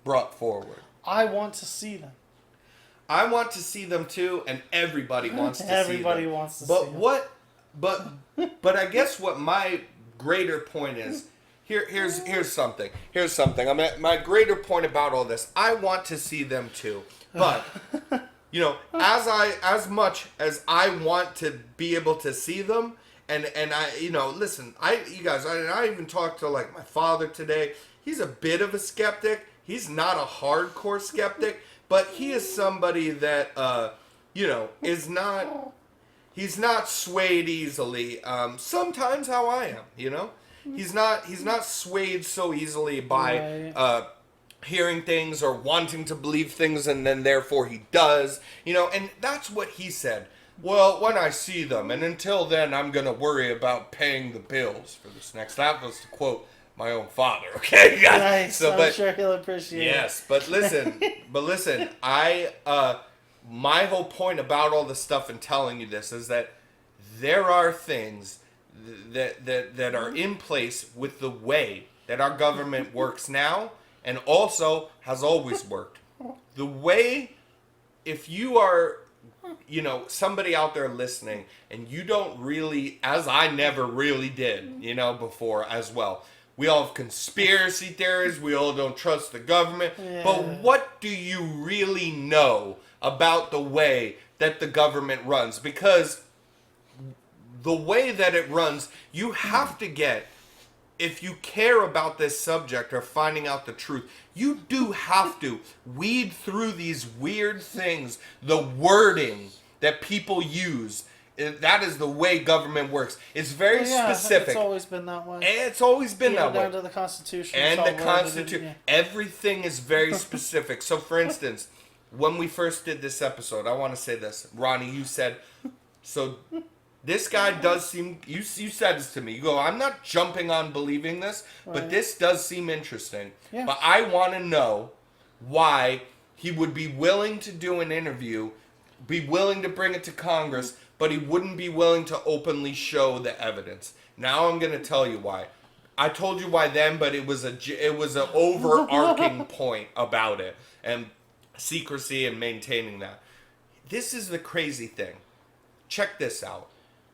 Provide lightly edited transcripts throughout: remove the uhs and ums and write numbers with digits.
brought forward. I want to see them. I want to see them too, and everybody wants to see them. Everybody wants to see But them. what? But I guess what my greater point is. Here's something. Here's something. I mean, my greater point about all this. I want to see them too, but as much as I want to be able to see them, and I listen, you guys, I even talked to like my father today. He's a bit of a skeptic. He's not a hardcore skeptic, but he is somebody that is not. He's not swayed easily. Sometimes how I am, He's not swayed so easily by hearing things or wanting to believe things, and then therefore he does, and that's what he said. Well, when I see them, and until then, I'm gonna worry about paying the bills for this next. That was to quote my own father. Okay, nice. I'm sure he'll appreciate it. Yes, but listen, my whole point about all this stuff and telling you this is that there are things that are in place with the way that our government works now and also has always worked. The way, if you are, somebody out there listening and you don't really, as I never really did, before as well. We all have conspiracy theories. We all don't trust the government. Yeah. But what do you really know about the way that the government runs? Because the way that it runs, you have to get, if you care about this subject or finding out the truth, you do have to weed through these weird things, the wording that people use. That is the way government works. It's very specific. It's always been that way. It's always been that way. Down to the Constitution. And the Constitution. Everything is very specific. So, for instance, when we first did this episode, I want to say this. Ronnie, you said, so this guy does seem, you said this to me. You go, I'm not jumping on believing this, but this does seem interesting. Yeah. But I want to know why he would be willing to do an interview, be willing to bring it to Congress, but he wouldn't be willing to openly show the evidence. Now I'm going to tell you why. I told you why then, but it was an overarching point about it and secrecy and maintaining that. This is the crazy thing. Check this out.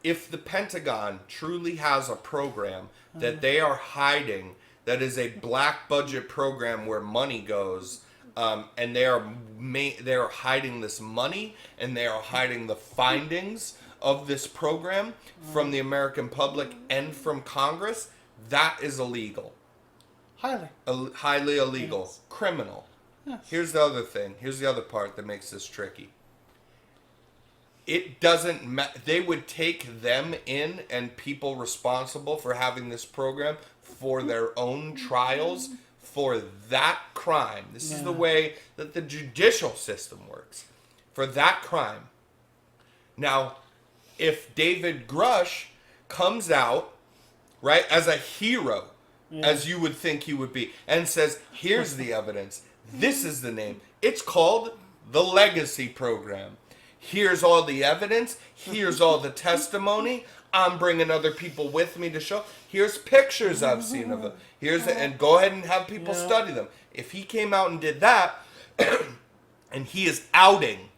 If the Pentagon truly has a program that they are hiding, that is a black budget program where money goes, and they are hiding this money, and they are hiding the findings of this program from the American public and from Congress, that is illegal. Highly illegal. Yes. Criminal. Yes. Here's the other thing. Here's the other part that makes this tricky. It doesn't they would take them in and people responsible for having this program for their own trials for that crime. This is the way that the judicial system works. For that crime. Now, if David Grush comes out, right, as a hero, as you would think he would be, and says, here's the evidence, this is the name, it's called the Legacy Program. Here's all the evidence, here's all the testimony, I'm bringing other people with me to show, here's pictures I've seen of them, and go ahead and have people study them. If he came out and did that, and he is outing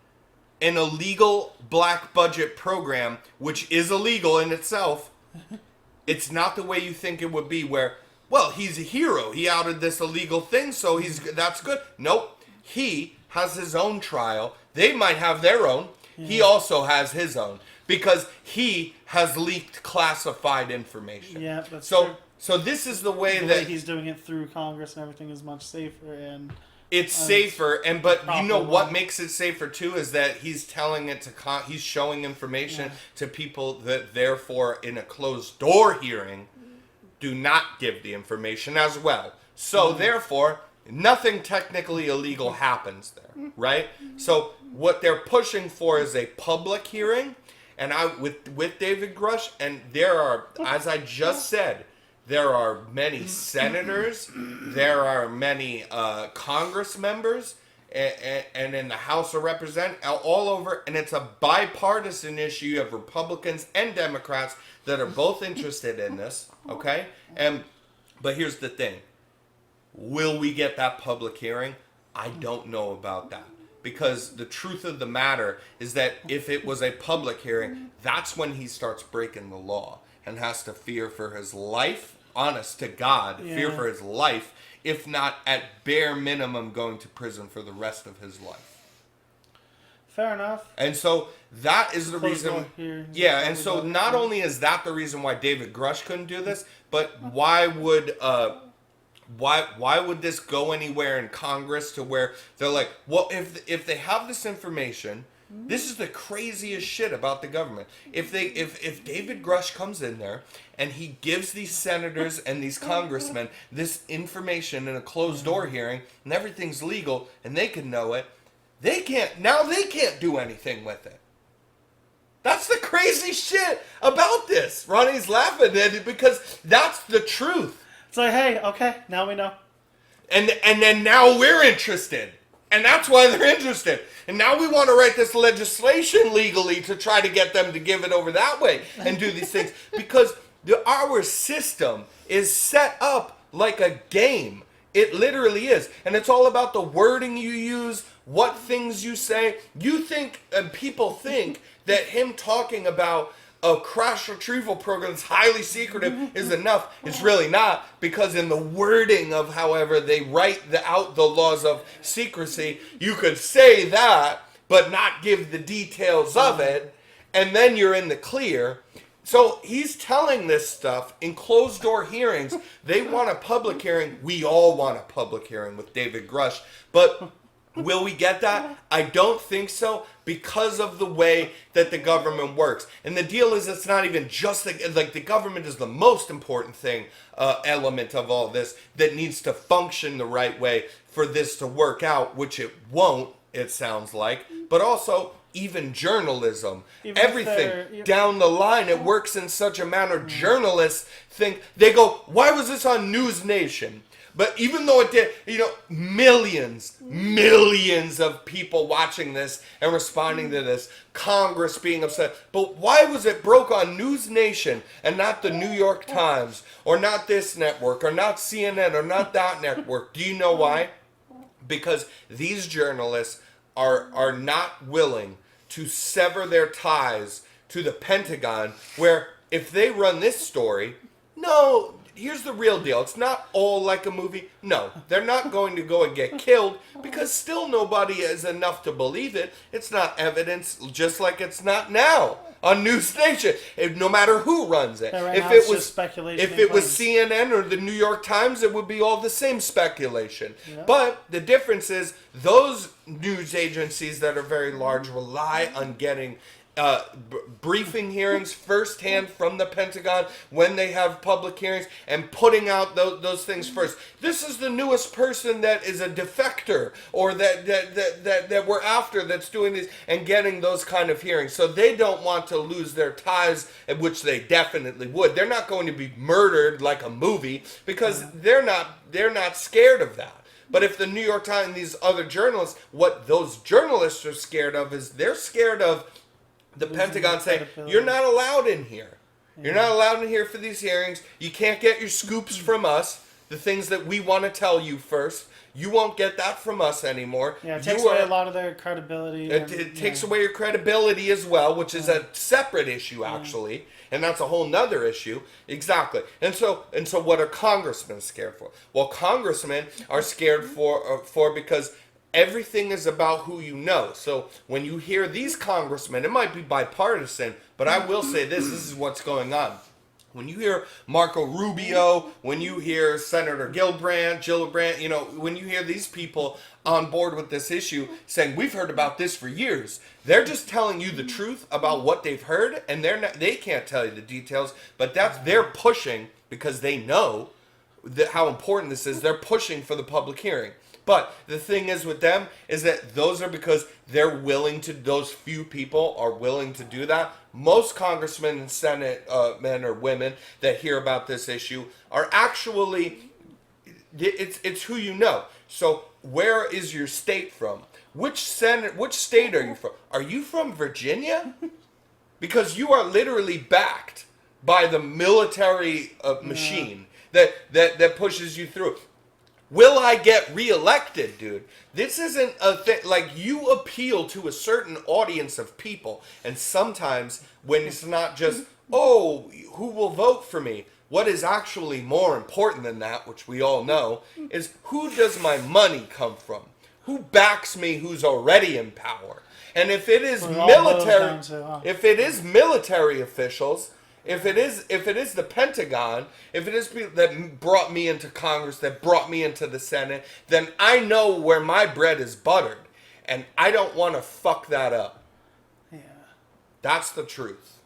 an illegal black budget program, which is illegal in itself, it's not the way you think it would be where, well, he's a hero. He outed this illegal thing, so that's good. Nope. He has his own trial. They might have their own. Yeah. He also has his own because he has leaked classified information. Yeah, that's true. So this is the way that he's doing it through Congress and everything is much safer and it's safer, but you know what makes it safer too is that he's telling it to he's showing information to people that therefore in a closed door hearing do not give the information as well. So therefore nothing technically illegal happens there, right? So what they're pushing for is a public hearing, and with David Grush, and there are, as I just said, there are many senators, there are many Congress members, and in the House of Representatives, all over, and it's a bipartisan issue. You have Republicans and Democrats that are both interested in this, okay? But here's the thing. Will we get that public hearing? I don't know about that. Because the truth of the matter is that if it was a public hearing, that's when he starts breaking the law and has to fear for his life, honest to God, fear for his life, if not at bare minimum going to prison for the rest of his life. Fair enough. And so that is the reason. Yeah, and so not only is that the reason why David Grush couldn't do this, but why would this go anywhere in Congress to where they're like, well, if they have this information, this is the craziest shit about the government. If David Grush comes in there and he gives these senators and these congressmen this information in a closed door hearing and everything's legal and they can know it, they can't do anything with it. That's the crazy shit about this. Ronnie's laughing at it because that's the truth. It's like, hey, okay, now we know. And then now we're interested. And that's why they're interested. And now we want to write this legislation legally to try to get them to give it over that way and do these things. Because our system is set up like a game. It literally is. And it's all about the wording you use, what things you say. You think, and people think, that him talking about a crash retrieval program that's highly secretive is enough. It's really not, because in the wording of however they write out the laws of secrecy, you could say that, but not give the details of it, and then you're in the clear. So he's telling this stuff in closed door hearings. They want a public hearing. We all want a public hearing with David Grush, but will we get that? I don't think so, because of the way that the government works. And the deal is, it's not even just like the government is the most important thing, element of all this that needs to function the right way for this to work out, which it won't, it sounds like. But also, even journalism, everything down the line, it works in such a manner. Journalists think, they go, why was this on News Nation? But even though it did, millions of people watching this and responding to this, Congress being upset. But why was it broke on News Nation and not the New York Times, or not this network, or not CNN, or not that network? Do you know why? Because these journalists are not willing to sever their ties to the Pentagon, where if they run this story, no, here's the real deal. It's not all like a movie. No, they're not going to go and get killed, because still nobody is enough to believe it. It's not evidence, just like it's not now on News Nation. No matter who runs it. Right, if it was speculation, if it was CNN or the New York Times, it would be all the same speculation. Yeah. But the difference is, those news agencies that are very large rely on getting briefing hearings firsthand from the Pentagon when they have public hearings, and putting out those things first. This is the newest person that is a defector, or that we're after, that's doing these, and getting those kind of hearings. So they don't want to lose their ties, which they definitely would. They're not going to be murdered like a movie, because they're not scared of that. But if the New York Times and these other journalists, what those journalists are scared of is, they're scared of the Pentagon saying, you're not allowed in here. You're not allowed in here for these hearings. You can't get your scoops from us, the things that we want to tell you first. You won't get that from us anymore. Yeah, it takes away a lot of their credibility. It takes away your credibility as well, which is a separate issue, actually. And that's a whole nother issue. Exactly. And so what are congressmen scared for? Well, congressmen are scared for because everything is about who you know. So when you hear these congressmen, it might be bipartisan, but I will say this is what's going on. When you hear Marco Rubio, when you hear Senator Gillibrand, when you hear these people on board with this issue saying, we've heard about this for years, they're just telling you the truth about what they've heard, and they can't tell you the details, but they're pushing, because they know how important this is. They're pushing for the public hearing. But the thing is with them is that those are because they're willing to, those few people are willing to do that. Most congressmen and Senate men or women that hear about this issue are actually, it's who you know. So where is your state from? Which state are you from? Are you from Virginia? Because you are literally backed by the military machine that pushes you through. Will I get reelected, dude? This isn't a thing. Like, you appeal to a certain audience of people. And sometimes when it's not just, oh, who will vote for me? What is actually more important than that, which we all know, is who does my money come from? Who backs me who's already in power? And if it is if it is military officials, if it is the Pentagon, if it is people that brought me into Congress, that brought me into the Senate, then I know where my bread is buttered. And I don't want to fuck that up. Yeah. That's the truth.